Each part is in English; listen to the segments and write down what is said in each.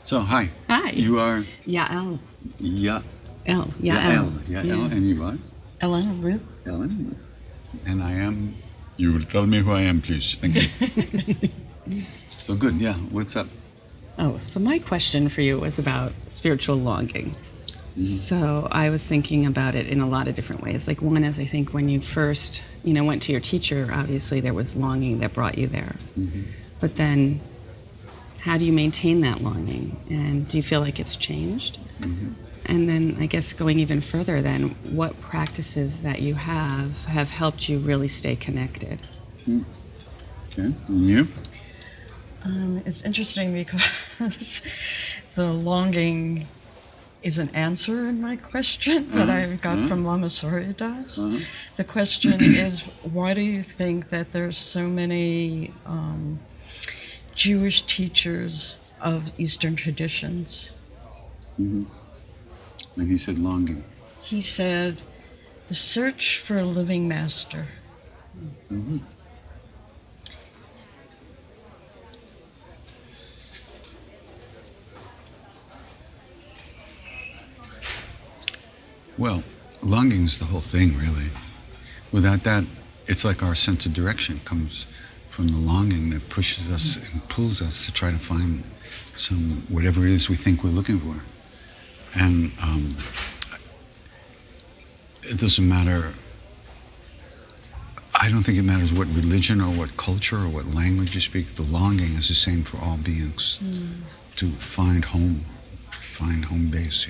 So, hi. Hi. You are? Yael. Yael. Yael. Yael. And you are? Ellen Ruth. Ellen. And I am? You will tell me who I am, please. Thank you. So good, yeah. What's up? Oh, so my question for you was about spiritual longing. So I was thinking about it in a lot of different ways. Like one is, I think when you first, went to your teacher, obviously there was longing that brought you there. But then how do you maintain that longing? And do you feel like it's changed? And then I guess going even further then, what practices that you have helped you really stay connected? Okay, and you? It's interesting because the longing is an answer in my question that I got from Lama Surya Das. The question is, why do you think that there's so many Jewish teachers of Eastern traditions? And he said longing. He said, the search for a living master. Well, longing is the whole thing, really. Without that, it's like our sense of direction comes from the longing that pushes us and pulls us to try to find whatever it is we think we're looking for. And it doesn't matter, I don't think it matters what religion or what culture or what language you speak. The longing is the same for all beings, to find home base,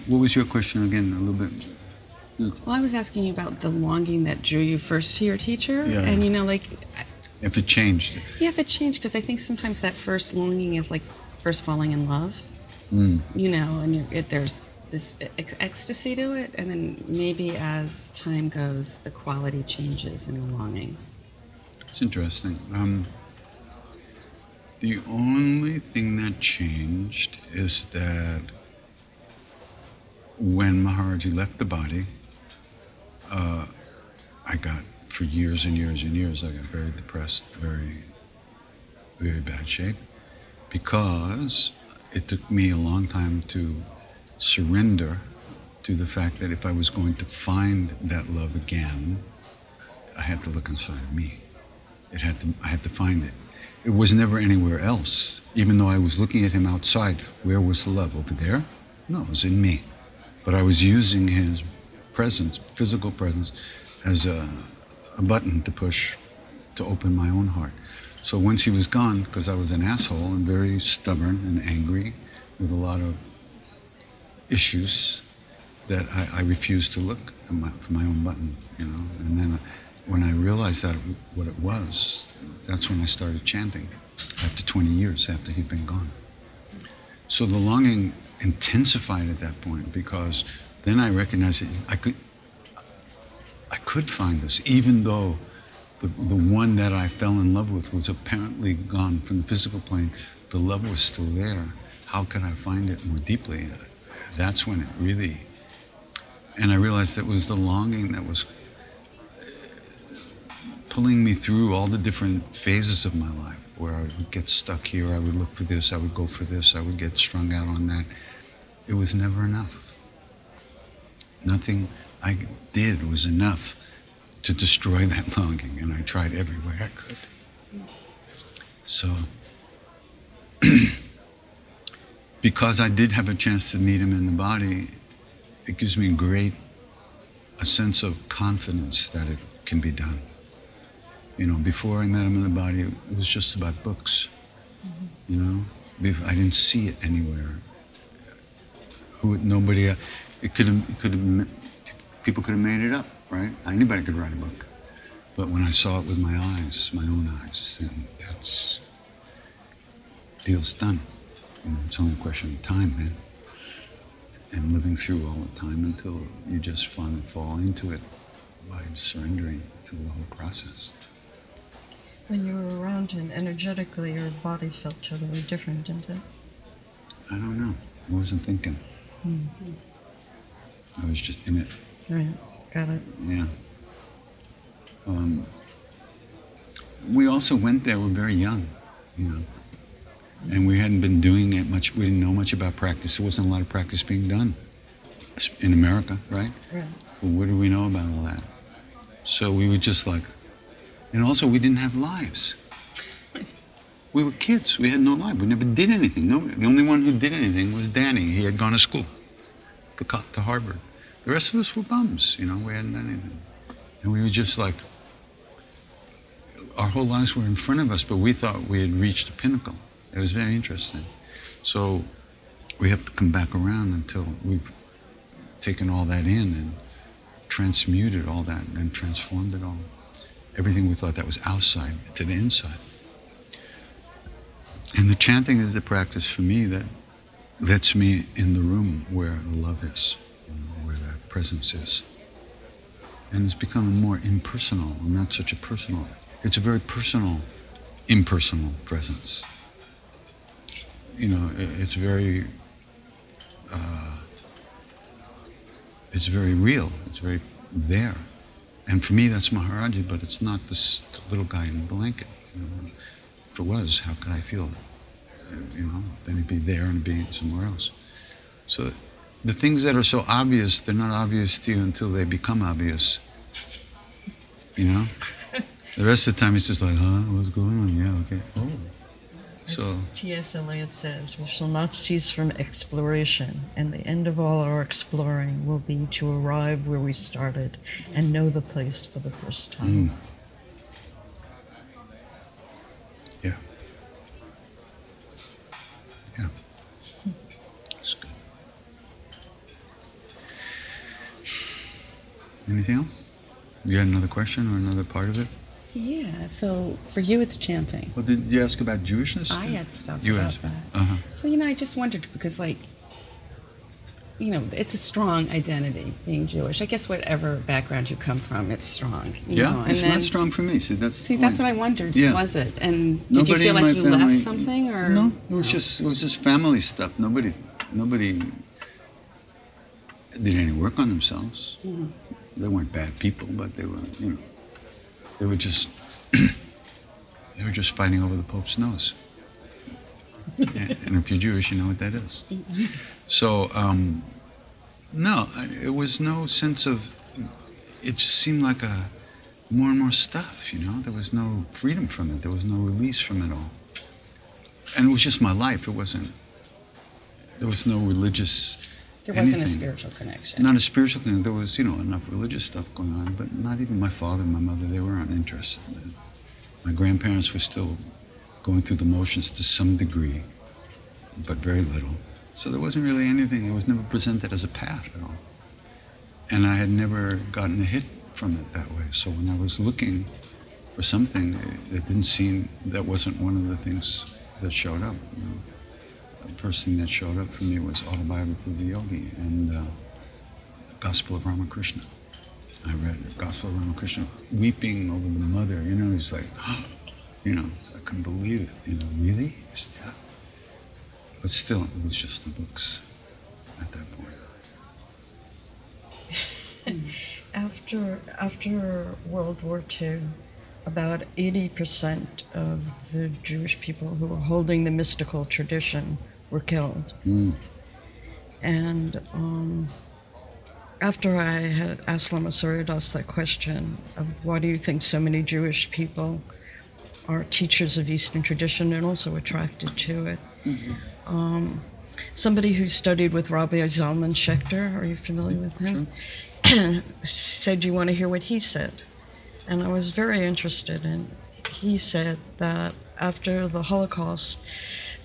What was your question again, a little bit? Well, I was asking you about the longing that drew you first to your teacher. Yeah. And, if it changed. Yeah, if it changed, because I think sometimes that first longing is like first falling in love, and there's this ecstasy to it, and then maybe as time goes, the quality changes in the longing. It's interesting. The only thing that changed is that when Maharaji left the body, I got, for years and years and years, I got very depressed, very, very bad shape, because it took me a long time to surrender to the fact that if I was going to find that love again, I had to look inside of me. I had to find it. It was never anywhere else. Even though I was looking at him outside, where was the love? Over there? No, it was in me. But I was using his presence, physical presence, as a button to push to open my own heart. So once he was gone, because I was an asshole and very stubborn and angry with a lot of issues, that I refused to look for my own button, And then when I realized that what it was, that's when I started chanting, after 20 years after he'd been gone. So the longing intensified at that point, because then I recognized that I could find this, even though the one that I fell in love with was apparently gone from the physical plane. The love was still there. How could I find it more deeply? That's when it really, and I realized that was the longing that was pulling me through all the different phases of my life, where I would get stuck here, I would look for this, I would go for this, I would get strung out on that. It was never enough. Nothing I did was enough to destroy that longing, and I tried every way I could. So, because I did have a chance to meet him in the body, it gives me a sense of confidence that it can be done. Before I met him in the body, it was just about books. I didn't see it anywhere. People could have made it up, right? Anybody could write a book. But when I saw it with my eyes, my own eyes, then deal's done. It's only a question of time, man. And living through all the time until you just finally fall into it by surrendering to the whole process. When you were around him, energetically, your body felt totally different, didn't it? I don't know. I wasn't thinking. I was just in it. Right. Got it. Yeah. We also went there, we're very young, And we hadn't been doing it much. We didn't know much about practice. There wasn't a lot of practice being done in America, right? Right. Well, what do we know about all that? So we were just like, and also we didn't have lives. We were kids. We had no life. We never did anything. No, the only one who did anything was Danny. He had gone to school, to Harvard. The rest of us were bums. You know, we hadn't done anything. And we were just like, our whole lives were in front of us, but we thought we had reached the pinnacle. It was very interesting. So we have to come back around until we've taken all that in and transmuted all that and transformed it all. Everything we thought that was outside to the inside. And the chanting is the practice for me that lets me in the room where the love is, where that presence is. And it's becoming more impersonal, not such a personal. It's a very personal, impersonal presence. You know, it's very real. It's very there. And for me, that's Maharaji, but it's not this little guy in the blanket. You know? If it was, how could I feel it? You know, then he'd be there and be somewhere else. So the things that are so obvious, they're not obvious to you until they become obvious. You know? The rest of the time, it's just like, huh, what's going on? Yeah, okay. Oh. So T.S. Eliot says, we shall not cease from exploration, and the end of all our exploring will be to arrive where we started and know the place for the first time. Yeah. Yeah. That's good. Anything else? You had another question or another part of it? Yeah, so for you it's chanting. Well, did you ask about Jewishness? I had stuff you about asked. that. Uh-huh. So, you know, I just wondered because, like, you know, it's a strong identity being Jewish. I guess whatever background you come from, it's strong. You know? And It's then, not strong for me. See, that's that's what I wondered. Yeah. Was it? And did you Nobody feel in like my you left family- something, or No, it was just family stuff. Nobody did any work on themselves. Mm-hmm. They weren't bad people, but they were, you know, they were just fighting over the Pope's nose. And if you're Jewish, you know what that is. So, no, it was no sense of. It just seemed like more and more stuff. You know, there was no freedom from it. There was no release from it all. And it was just my life. It wasn't. There was no religious. there wasn't a anything. spiritual connection? Not a spiritual thing. There was, you know, enough religious stuff going on, but not even my father and my mother. They weren't interested. My grandparents were still going through the motions to some degree, but very little. So there wasn't really anything. It was never presented as a path at all. And I had never gotten a hit from it that way. So when I was looking for something, it didn't seem, that wasn't one of the things that showed up. You know? The first thing that showed up for me was Autobiography of the Yogi and the Gospel of Ramakrishna. I read the Gospel of Ramakrishna weeping over the mother. You know, he's like, you know, I couldn't believe it. You know, really? Yeah. But still, it was just the books at that point. After World War II, about 80% of the Jewish people who were holding the mystical tradition were killed. And after I had asked Lama Surya Das that question of why do you think so many Jewish people are teachers of Eastern tradition and also attracted to it, somebody who studied with Rabbi Zalman Schachter, are you familiar with him? Sure. Said, do you want to hear what he said? And I was very interested, and he said that after the Holocaust,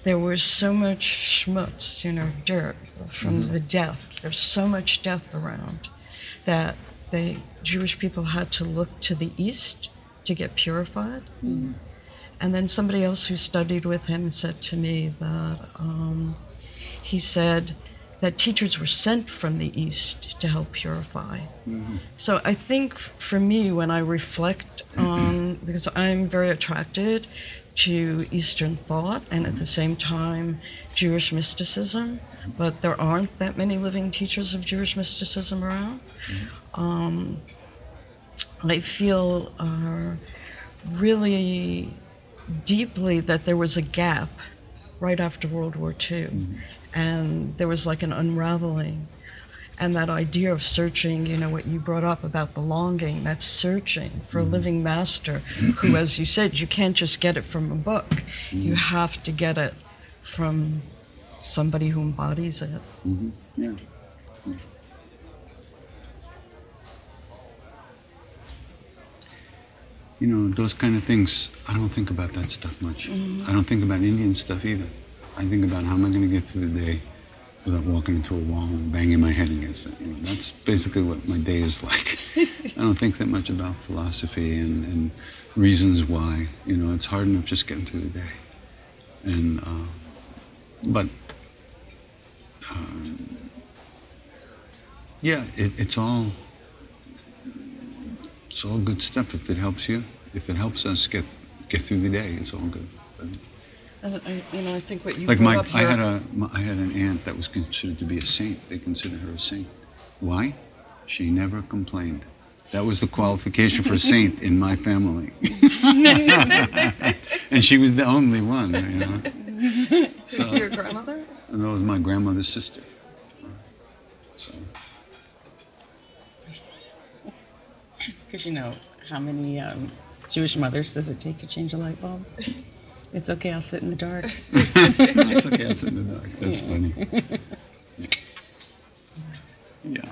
there was so much schmutz, you know, dirt from the death. There's so much death around that the Jewish people had to look to the East to get purified. And then somebody else who studied with him said to me that he said that teachers were sent from the East to help purify. So I think for me, when I reflect on, because I'm very attracted to Eastern thought and at the same time Jewish mysticism, but there aren't that many living teachers of Jewish mysticism around. I feel really deeply that there was a gap right after World War II. And there was like an unraveling. And that idea of searching, you know, what you brought up about the longing, that's searching for a living master who, as you said, you can't just get it from a book. You have to get it from somebody who embodies it. Yeah. You know, those kind of things, I don't think about that stuff much. I don't think about Indian stuff either. I think about how am I going to get through the day without walking into a wall and banging my head against it. You know, that's basically what my day is like. I don't think that much about philosophy and reasons why. You know, it's hard enough just getting through the day. And, yeah, it's all good stuff if it helps you. If it helps us get through the day, it's all good. And I think what you Like brought up here, I had an aunt that was considered to be a saint. They considered her a saint. Why? She never complained. That was the qualification for a saint in my family. And she was the only one, you know. So, your grandmother? and that was my grandmother's sister. So. Because you know how many Jewish mothers does it take to change a light bulb? It's okay, I'll sit in the dark. It's okay, I'll sit in the dark. That's funny. Yeah.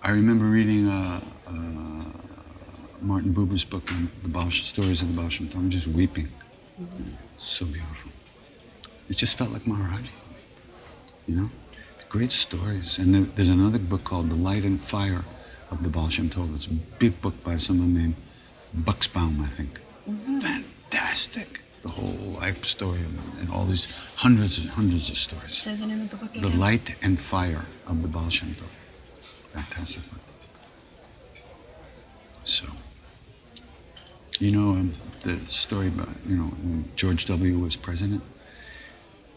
I remember reading Martin Buber's book on the stories of the Baal Shem Tov, just weeping. So beautiful. It just felt like Maharaji, you know? Great stories. And there's another book called The Light and Fire of the Baal Shem Tov. It's a big book by someone named Buxbaum, I think. Fantastic. The whole life story and all these hundreds and hundreds of stories. Say the name of the book again. The Light and Fire of the Baal Shem Tov. Fantastic book. So, you know, the story about, you know, when George W. was president,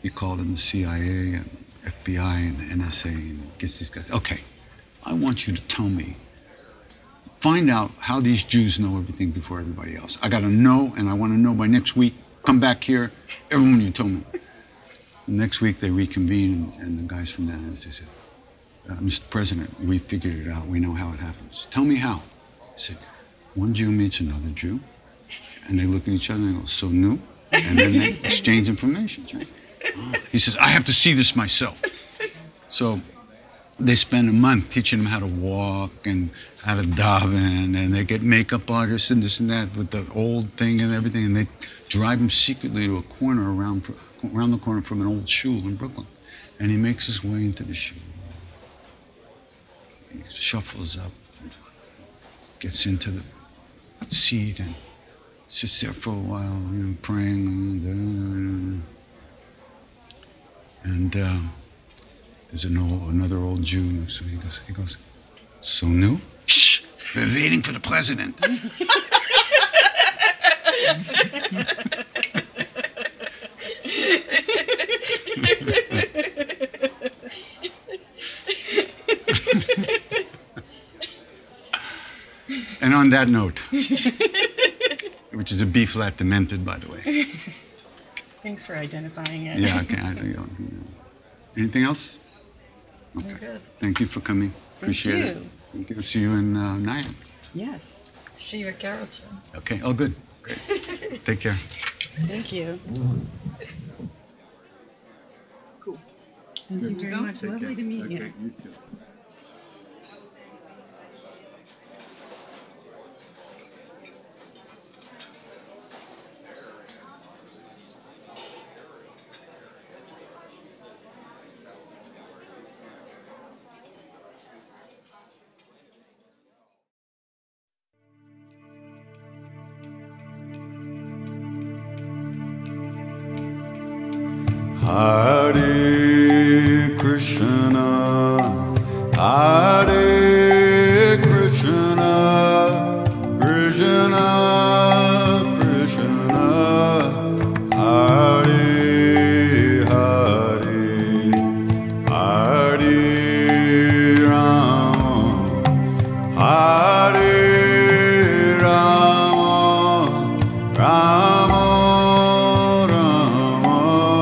he called in the CIA and FBI and the NSA and gets these guys, okay, I want you to tell me, find out how these Jews know everything before everybody else. I got to know, and I want to know by next week. Come back here, everyone you tell me. The next week they reconvene, and the guys from the NSA said, Mr. President, we figured it out. We know how it happens. Tell me how. He said, one Jew meets another Jew, and they look at each other and they go, so new? And then they exchange information. Right? He says, I have to see this myself. So they spend a month teaching them how to walk and how to daven, and they get makeup artists and this and that with the old thing and everything, and they drive him secretly to a corner around the corner from an old shul in Brooklyn. And he makes his way into the shul. He shuffles up, gets into the seat and sits there for a while, you know, praying. And there's another old Jew next to me. He goes, so new? Shh! We're waiting for the president. And on that note, which is a B flat demented, by the way. Thanks for identifying it. Yeah, okay. Anything else? Okay. We're good. Thank you for coming. Appreciate it. Thank you. See you in Nyack. Yes. See you at Garrettson. Okay. Oh, good. Great. Take care. Thank you. Cool. Thank you very much. Lovely to meet you. You too. Hare Krishna, Hare Krishna, Krishna Krishna, Hare Hare, Hare Rama, Hare Rama, Rama Rama.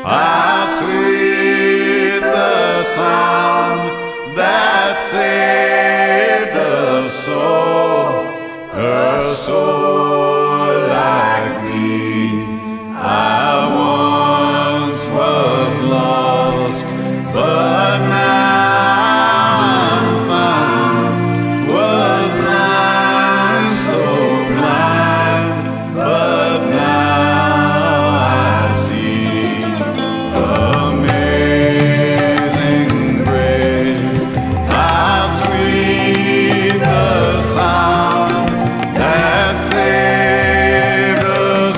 How sweet the sound that saved a soul like me. I once was lost, but now I'm found. Was blind, so blind, but now I see. Amazing grace, how sweet the sound that saved a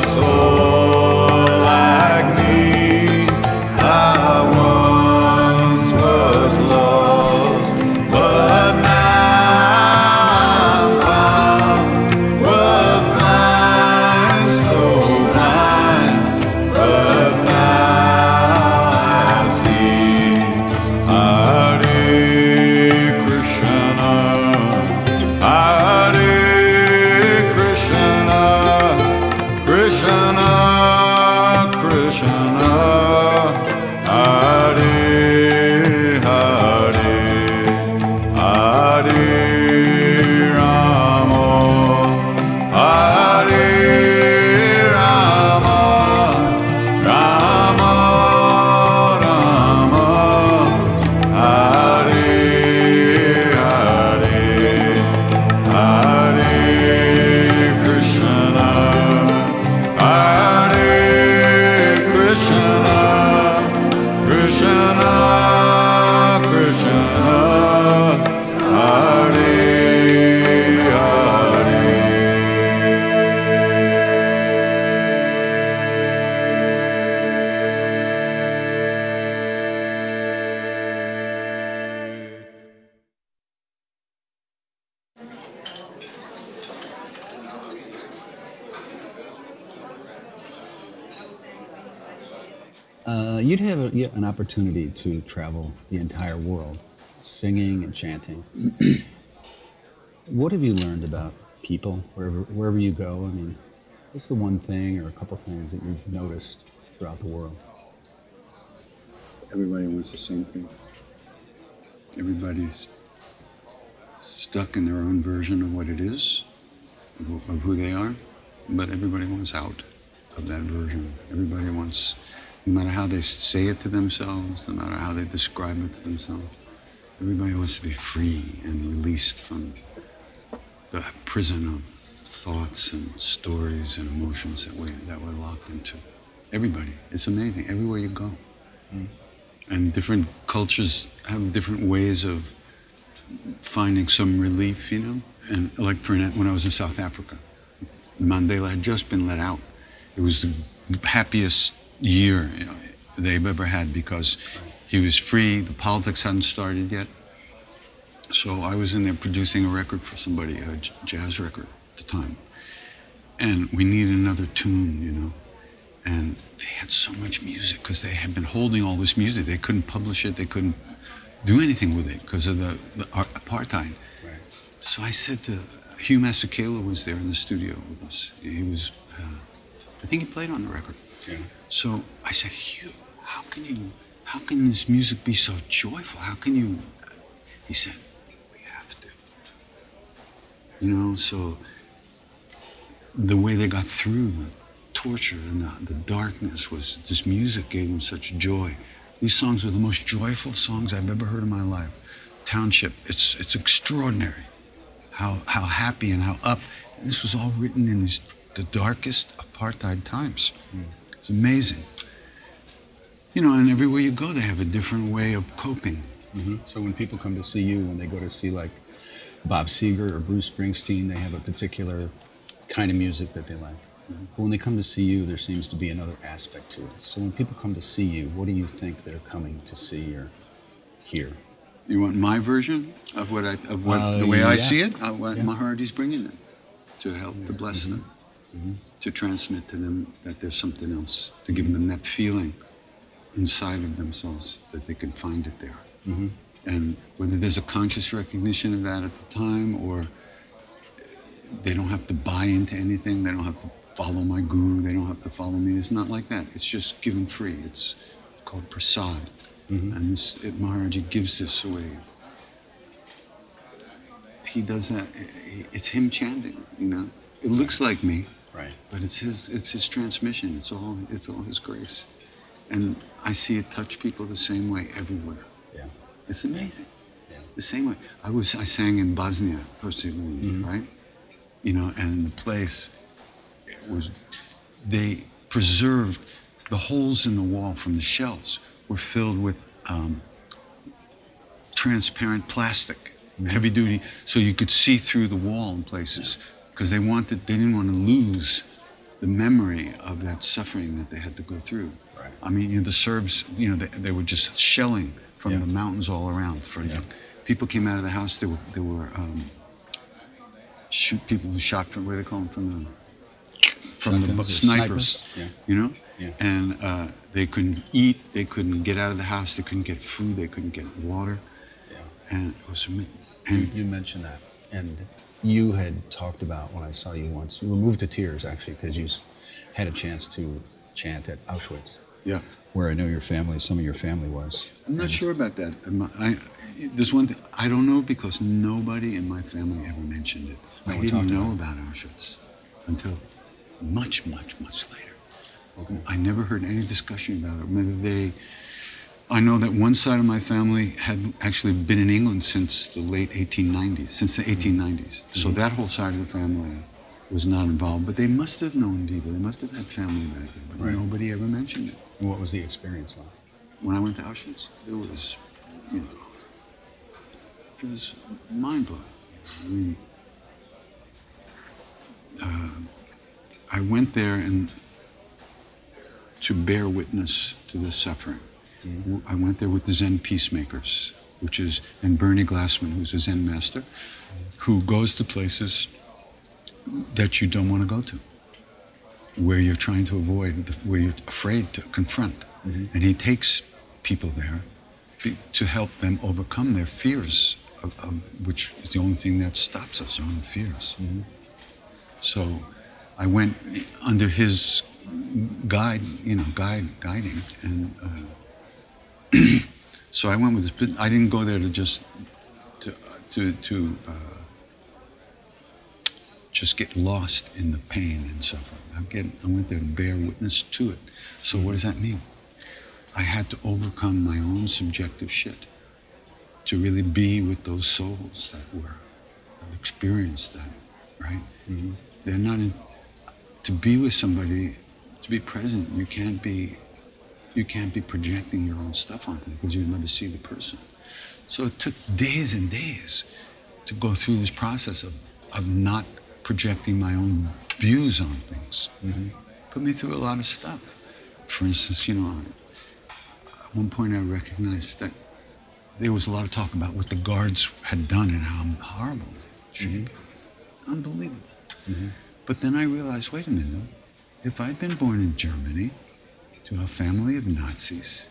soul like me. I once was lost, but now I'm found. Was blind, so blind, but now I see. Hare Krishna, Hare Krishna, Krishna Krishna, Hare Hare, Hare Rama, Hare Rama, Rama Rama, Hare Hare, Hare Krishna, Hare Krishna, Krishna Krishna, Hare You'd have an opportunity to travel the entire world, singing and chanting. What have you learned about people, wherever you go? I mean, what's the one thing or a couple things that you've noticed throughout the world? Everybody wants the same thing. Everybody's stuck in their own version of what it is, of who they are, but everybody wants out of that version. Everybody wants, no matter how they say it to themselves, no matter how they describe it to themselves, everybody wants to be free and released from the prison of thoughts and stories and emotions that we're locked into. Everybody. It's amazing. Everywhere you go. And different cultures have different ways of finding some relief, you know? And like when I was in South Africa, Mandela had just been let out. It was the happiest year, you know, they've ever had because he was free, the politics hadn't started yet. So I was in there producing a record for somebody, a jazz record at the time. And we needed another tune, you know? And they had so much music because they had been holding all this music. They couldn't publish it. They couldn't do anything with it because of the apartheid. Right. So I said to Hugh Masekela was there in the studio with us. He was, I think he played on the record. Yeah. So I said, Hugh, how can this music be so joyful? How can you? He said, we have to. You know, so the way they got through the torture and the darkness was this music gave them such joy. These songs are the most joyful songs I've ever heard in my life. Township, it's extraordinary how happy and how up. This was all written in the darkest apartheid times. It's amazing. You know, and everywhere you go, they have a different way of coping. So when people come to see you, when they go to see like Bob Seger or Bruce Springsteen, they have a particular kind of music that they like. But when they come to see you, there seems to be another aspect to it. So when people come to see you, what do you think they're coming to see or hear? You want my version of the way I see it? What Maharaji's bringing them to help to bless them, to transmit to them that there's something else, to give them that feeling inside of themselves that they can find it there. And whether there's a conscious recognition of that at the time or they don't have to buy into anything, they don't have to follow my guru, they don't have to follow me. It's not like that. It's just given free. It's called prasad. And Maharaji gives this away. He does that. It's him chanting, you know. It looks like me, Right. but it's his transmission. It's all his grace. And I see it touch people the same way everywhere. Yeah. It's amazing. Yeah. The same way. I sang in Bosnia, right? You know, and the place, they preserved the holes in the wall from the shells were filled with transparent plastic, heavy duty, so you could see through the wall in places, because they didn't want to lose the memory of that suffering that they had to go through. Right. I mean, you know, the Serbs, you know, they were just shelling from the mountains all around. People came out of the house. There were people who shot from, where they call them, from the snipers. Yeah. You know, Yeah. and they couldn't eat. They couldn't get out of the house. They couldn't get food. They couldn't get water. Yeah. And it was amazing. You mentioned that, and you had talked about, when I saw you once, you were moved to tears actually because you had a chance to chant at Auschwitz, Yeah. where I know some of your family was. I'm not sure about that. There's one thing I don't know, because nobody in my family ever mentioned it. No I one didn't talked know about about Auschwitz until much, much, much later. Okay. I never heard any discussion about it. I know that one side of my family had actually been in England since the late 1890s, since the 1890s. So that whole side of the family was not involved, but they must have known people. They must have had family back then, but Right. nobody ever mentioned it. And what was the experience like? When I went to Auschwitz, it was, you know, it was mind-blowing. I mean, I went there and to bear witness to the suffering. I went there with the Zen peacemakers, and Bernie Glassman, who's a Zen master, who goes to places that you don't want to go to, where you're trying to avoid, where you're afraid to confront. And he takes people there to help them overcome their fears, which is the only thing that stops us, our own fears. So I went under his guiding, and so I went with this. But I didn't go there to just get lost in the pain and suffering. I went there to bear witness to it. So what does that mean? I had to overcome my own subjective shit to really be with those souls that experienced that, right? They're not to be with somebody, to be present. You can't be projecting your own stuff onto them, because you never see the person. So it took days and days to go through this process of not projecting my own views on things. Put me through a lot of stuff. For instance, you know, at one point I recognized that there was a lot of talk about what the guards had done and how horrible it should be. Unbelievable. But then I realized, wait a minute, if I'd been born in Germany to a family of Nazis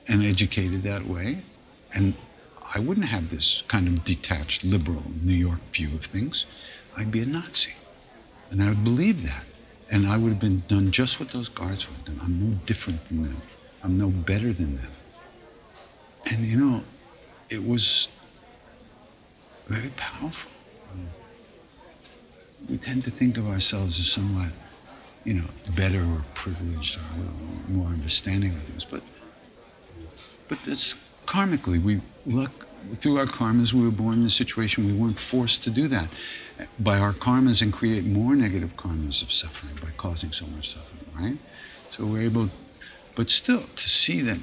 and educated that way, and I wouldn't have this kind of detached, liberal New York view of things, I'd be a Nazi. And I would believe that. And I would have been done just what those guards would have done. I'm no different than them. I'm no better than them. And you know, it was very powerful. We tend to think of ourselves as somewhat, you know, better or privileged or a little more understanding of things. But it's karmically, through our karmas, we were born in a situation we weren't forced to do that by our karmas and create more negative karmas of suffering by causing so much suffering, right? So we're able, but still, to see that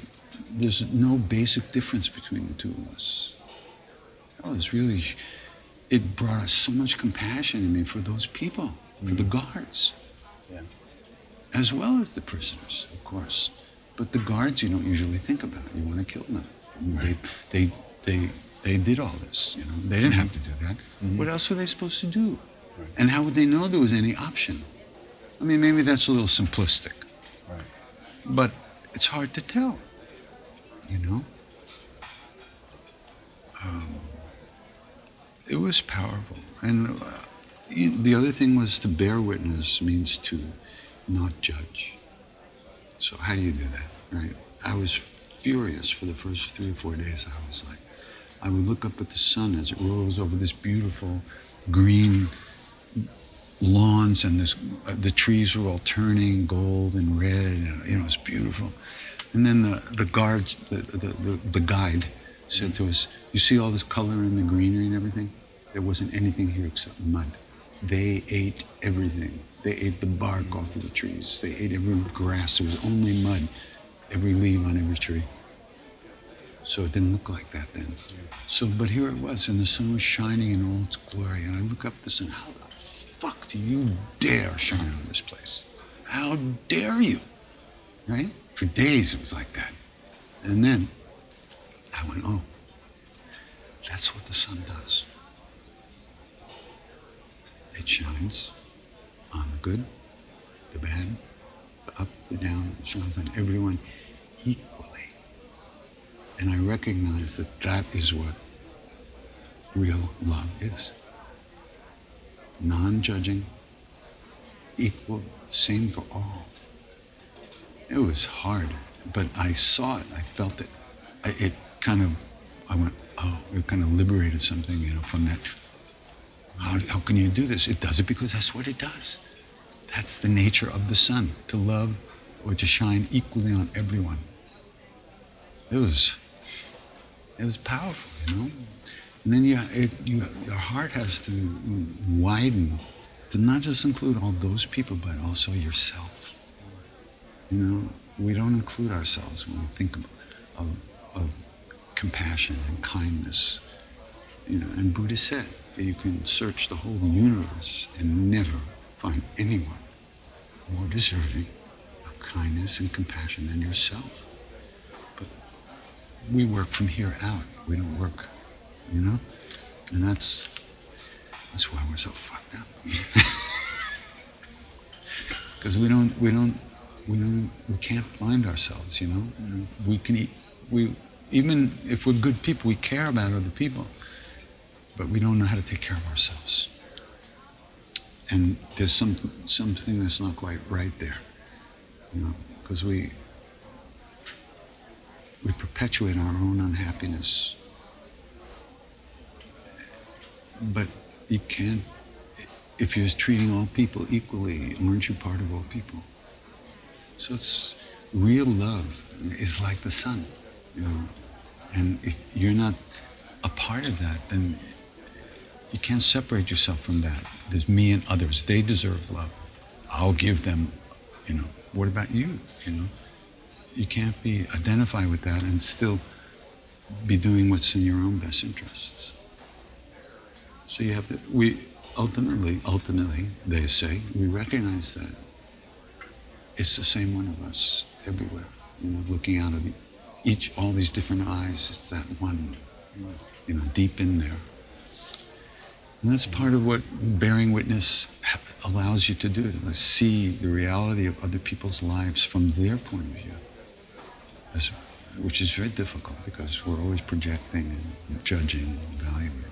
there's no basic difference between the two of us. Oh, it's really, it brought us so much compassion in me for those people, for the guards, as well as the prisoners, of course. But the guards you don't usually think about. You want to kill them. Right. They did all this, you know. They didn't have to do that. What else were they supposed to do? Right. And how would they know there was any option? I mean, maybe that's a little simplistic. Right. But it's hard to tell, you know. It was powerful. And the other thing was to bear witness means to not judge. So how do you do that, right? I was furious for the first 3 or 4 days. I was like, I would look up at the sun as it rose over this beautiful green lawns, and the trees were all turning gold and red, and it was beautiful. And then the guards, the guide said to us, you see all this color and the greenery and everything? There wasn't anything here except mud. They ate everything. They ate the bark off of the trees. They ate every grass. There was only mud, every leaf on every tree. So it didn't look like that then. So, but here it was, and the sun was shining in all its glory. And I look up at the sun, how the fuck do you dare shine on this place? How dare you? Right? For days it was like that. And then I went, oh, that's what the sun does. It shines on the good, the bad, the up, the down. It shines on everyone equally. And I recognize that that is what real love is. Non-judging, equal, same for all. It was hard, but I saw it. I felt it. I went, oh, it kind of liberated something, from that. How can you do this? It does it because that's what it does. That's the nature of the sun, to love or to shine equally on everyone. It was powerful, And then your heart has to widen to not just include all those people, but also yourself. We don't include ourselves when we think of compassion and kindness. And Buddha said that you can search the whole universe and never find anyone more deserving of kindness and compassion than yourself. But we work from here out. We don't work, And that's why we're so fucked up. Because we can't find ourselves, We can even if we're good people, we care about other people, but we don't know how to take care of ourselves. And there's something that's not quite right there, because we perpetuate our own unhappiness. But you can't, if you're treating all people equally, aren't you part of all people? So it's real love is like the sun, And if you're not a part of that, then you can't separate yourself from that. There's me and others. They deserve love. I'll give them, What about you, You can't be identified with that and still be doing what's in your own best interests. So you have to, ultimately, they say, we recognize that it's the same one of us everywhere, looking out of all these different eyes, it's that one, deep in there. And that's part of what bearing witness allows you to do, to see the reality of other people's lives from their point of view, which is very difficult because we're always projecting and judging and evaluating.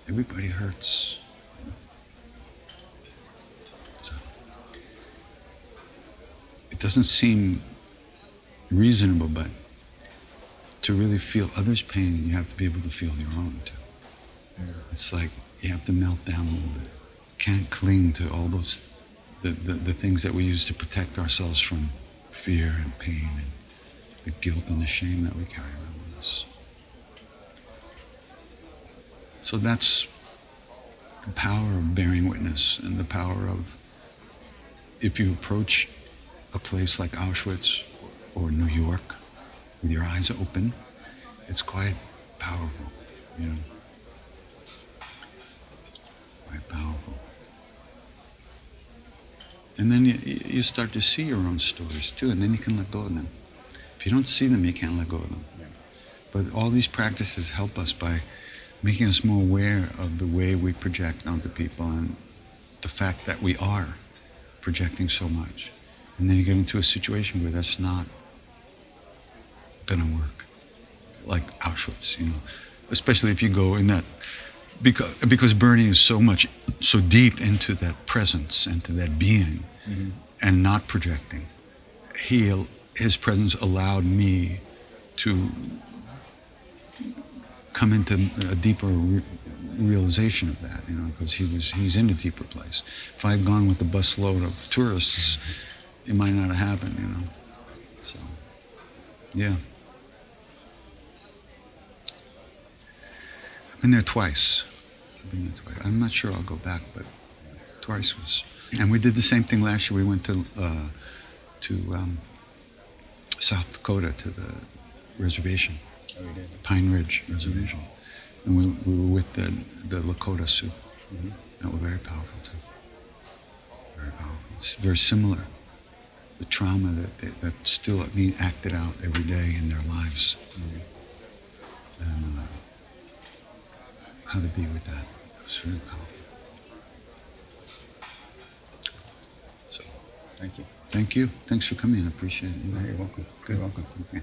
Everybody hurts. So it doesn't seem reasonable, but to really feel others' pain, you have to be able to feel your own too. It's like you have to melt down a little bit. Can't cling to all those the things that we use to protect ourselves from fear and pain and the guilt and the shame that we carry around with us. So that's the power of bearing witness, and the power of, if you approach a place like Auschwitz or New York with your eyes open, it's quite powerful, Quite powerful. And then you start to see your own stories too, and then you can let go of them. If you don't see them, you can't let go of them. Yeah. But all these practices help us by making us more aware of the way we project onto people and the fact that we are projecting so much. And then you get into a situation where that's not going to work, like Auschwitz, Especially if you go in that because Bernie is so deep into that presence, into that being, and not projecting. His presence allowed me to come into a deeper realization of that, because he's in a deeper place. If I had gone with the busload of tourists, it might not have happened, So, yeah. I've been there twice. I'm not sure I'll go back, but twice was. And we did the same thing last year. We went to South Dakota to the reservation. Oh, you did? Pine Ridge Reservation. And we were with the Lakota Sioux. That were very powerful too. Very powerful. It's very similar. The trauma that still being acted out every day in their lives. And how to be with that. It's really powerful. So, Thank you. thank you. Thanks for coming. I appreciate it. You're welcome. You're welcome. Okay.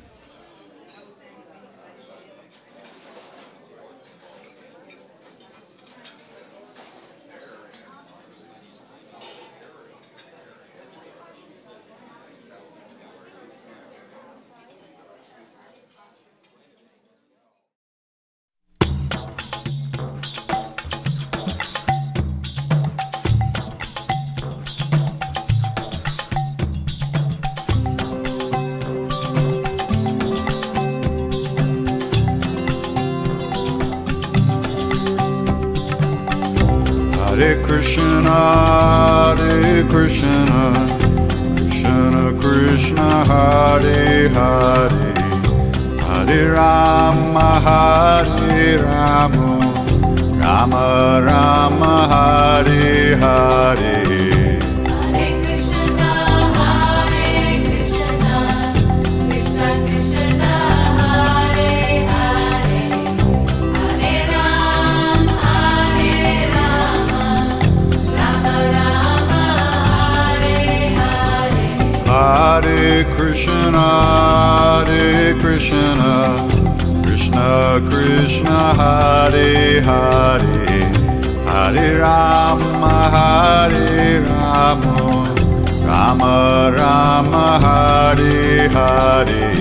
Hare Krishna, Krishna Krishna, Hare Hare, Hare Rama, Hare Rama, Rama Rama, Hare Hare. Hare Krishna, Krishna Krishna, Hare Hare, Hare Rama, Hare Rama, Rama Rama, Hare Hare.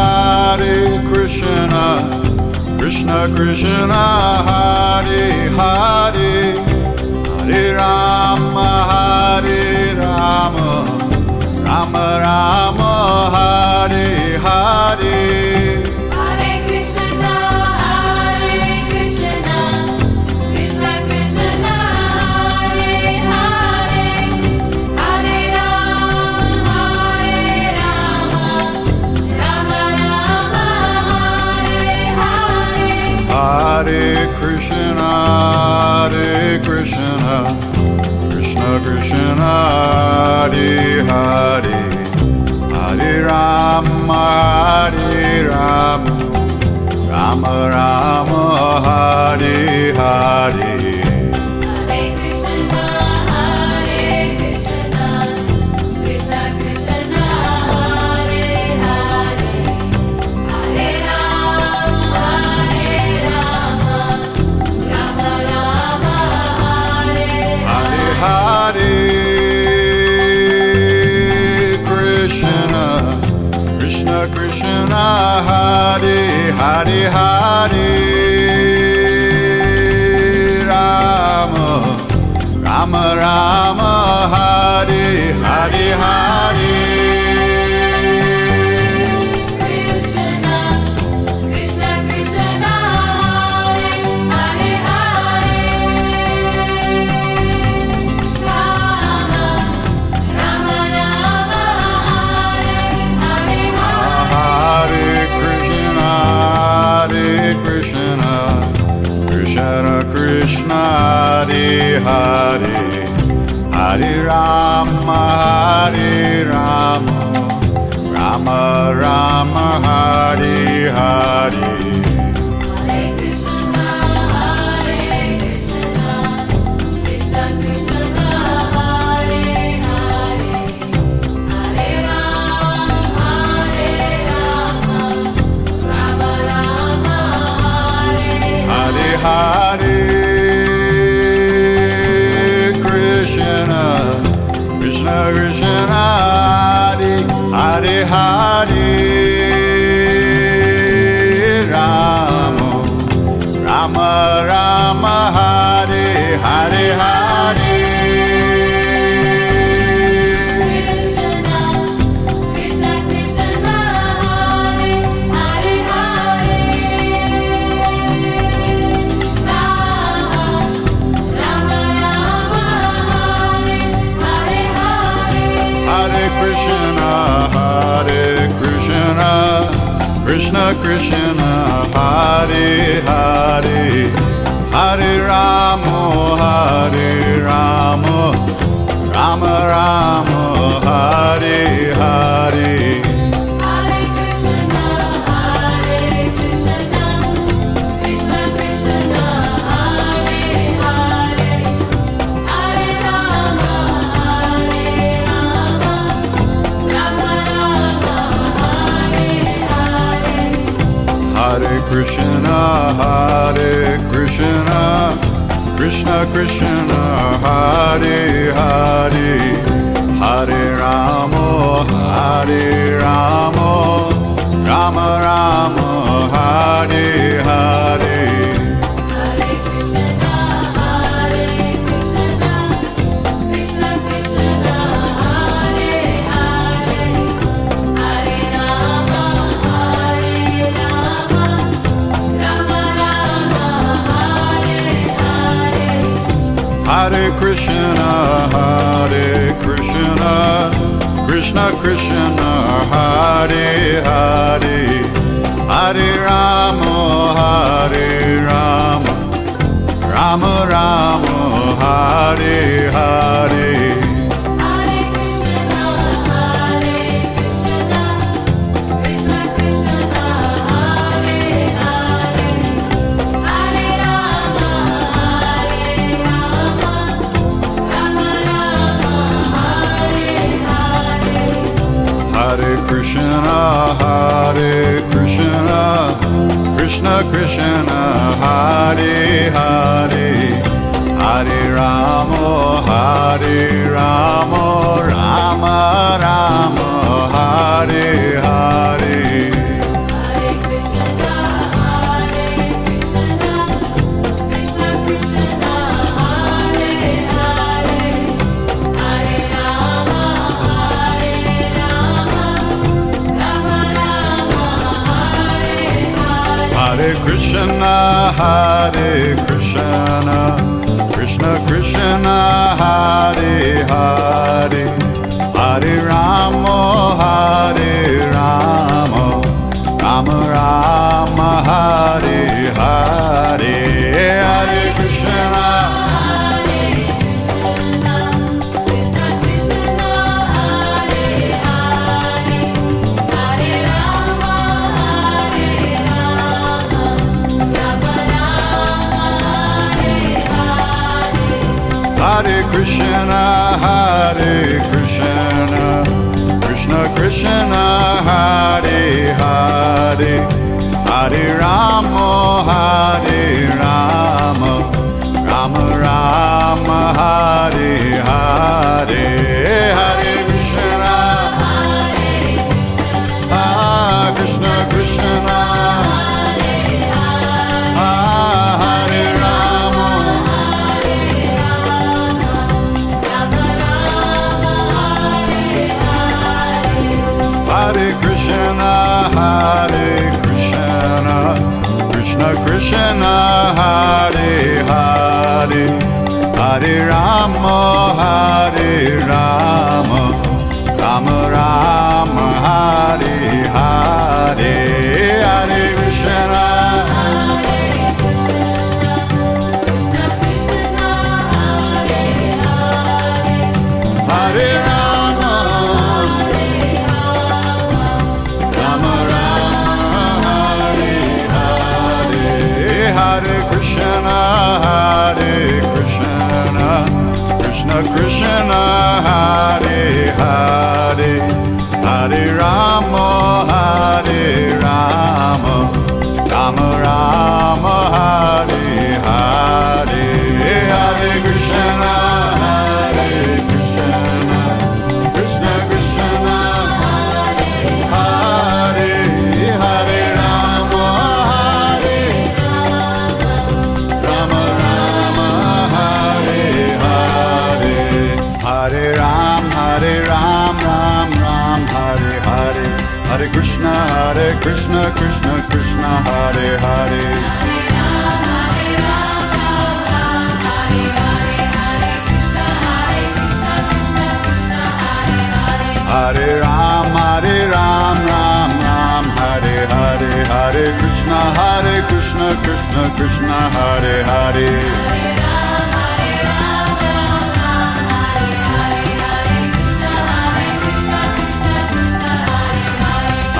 Hare Krishna, Krishna Krishna, Hare Hare, Hare Rama, Hare Rama, Rama Rama, Hare Hare. Hare Krishna, Krishna Krishna, Hare Hare, Hare Rama, Hare Rama, Rama Rama, Hare Hare. Krishna, Hare Hare, Hare Rama, Rama Rama, Hare Hare, Hare. Krishna, Hare Hare, Hare Rama, Hare Rama, Rama Rama, Hare Krishna, Hare Krishna, Krishna Krishna, Hare Hare, Hare Rama, Hare Rama, Rama Rama, Hare Hare. Hare Krishna, Hare Krishna, Krishna Krishna, Hare Hare, Hare Rama, Hare Rama, Rama Rama, Hare Hare. Hare Krishna, Hare Krishna, Krishna Krishna, Hare Hare, Hare Rama, Hare Rama, Rama Rama, Hare Hare. Hare Krishna, Hare Krishna, Krishna Krishna, Hare Hare, Hare Rama, Hare Rama, Rama Rama, Hare Hare. Hare Krishna, Hare Krishna, Krishna Krishna, Hare Hare, Hare Rama, Hare Rama, Rama Rama, Hare Hare. Hare Krishna, Hare Krishna, Hare Krishna, Krishna Krishna, Hare Hare, Hare Rama, Hare Rama, Rama Rama, Hare Hare. Hare Krishna, Krishna Krishna, Hare Rama, Hare Krishna, Hare Krishna, Krishna Krishna, Hare Hare, Hare Rama, Hare Rama, Rama Rama, Hare Hare. Hare Krishna, Hare Rama, Rama Rama, Hare Hare. Hare Krishna, Hare Krishna, Krishna Krishna, Hare Hare, Hare Rama, Hare Rama, Rama Rama, Hare Hare. Hare Krishna, Hare Krishna, Krishna Krishna, Hare Hare Rama, Hare Rama, Rama Hare Hare. Hare Ram, Ram Ram, Hare Hare. Hare Krishna, Krishna Krishna, Hare Hare. Hare Ram, Ram Ram, Hare Hare, Hare Krishna, Krishna Krishna, Hare Hare.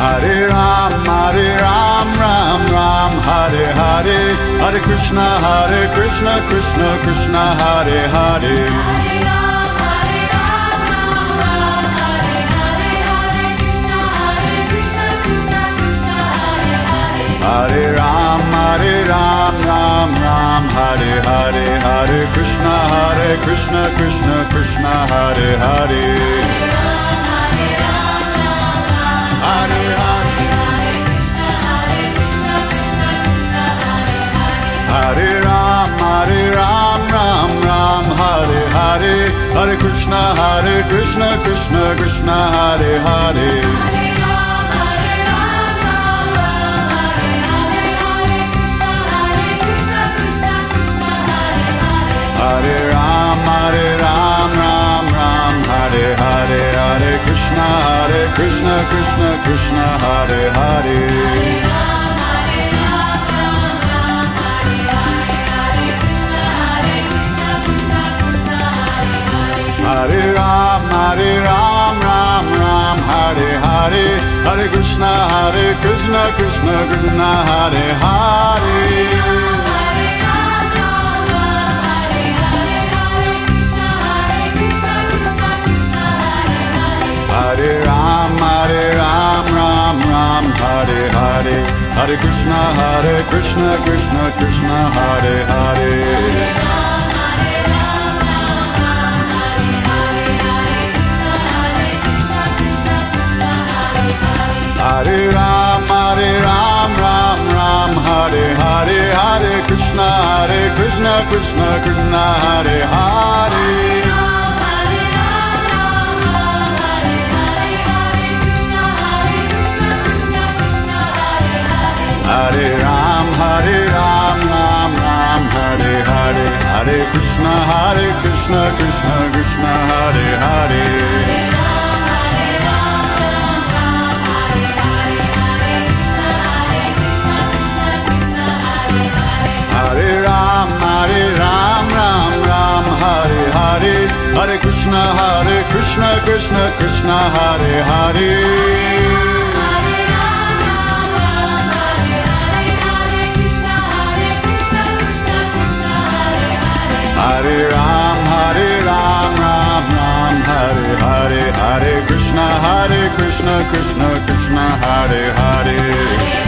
Hare Ram, Ram Ram, Hare Hare, Hare Krishna, Krishna Krishna, Hare Hare. Hare Ram, Ram Ram, Hare Hare, Hare Krishna, Krishna Krishna, Hare Hare. Hare Ram, Ram Ram, Hare Hare, Hare Krishna, Krishna Krishna, Hare Hare. Hare Ram, Ram Hare Hare, Hare Krishna, Krishna Krishna, Hare Hare. Hare Ram, Ram Hare Hare, Hare Krishna, Krishna Krishna, Hare Hare. Hare Ram, Ram Hare Hare, Hare Krishna, Krishna Krishna, Hare Hare. Hare Ram, Ram Hare Hare, Hare Krishna, Krishna Krishna, Hare Hare. Hare Ram, Ram Hare Hare, Hare Krishna, Krishna Krishna, Hare Hare. Hare Ram, Ram Hare Hare, Hare Krishna, Krishna Hare Hare. Hare Ram, Ram Hare Hare, Hare Krishna, Krishna Krishna, Hare Hare.